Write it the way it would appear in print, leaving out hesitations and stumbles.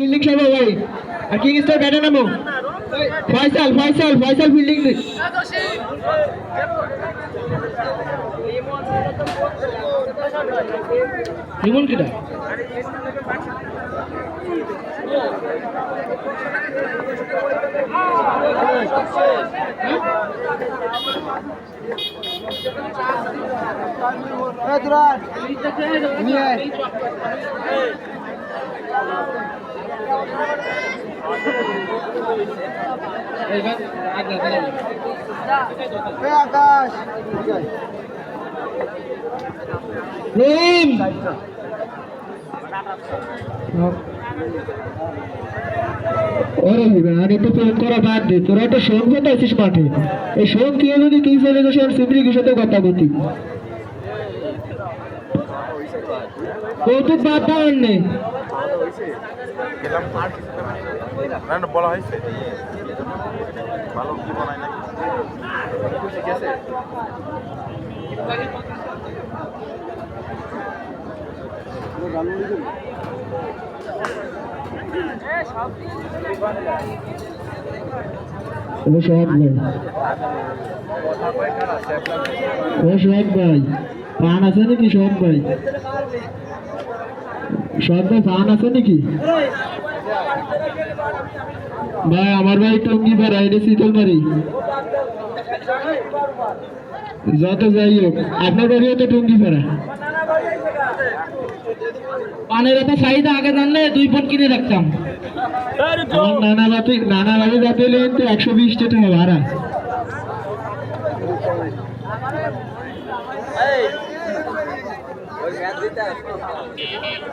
fielding সব ভাই আর king star ব্যাটে নামো ফয়সাল ফয়সাল ফয়সাল ফিল্ডিং লিমন কিটা আকাশ আরে তো প্রেম করা বাদ দে তোরা একটা শোক কথা আছিস মাঠে এই শোক দিয়ে যদি কিংস এলিগেশন সিদ্দিকীর সাথে কথা বলতি কৌতুক বাদ পাওয়ার নেই বলা হয়েছে ভালো কি বানায় নাকি ভাই পান আছে নাকি সব ভাই সব ভাই পান আছে নাকি ভাই আমার ভাই টঙ্গি পাড়া এটা শীতলমারি যত যাই হোক আপনার বাড়িও তো টঙ্গি পাড়া পানের এত চাহিদা আগে জানলে 2 পট কিনে রাখতাম নানা বাড়ি যাতে 120 টাকা ভাড়া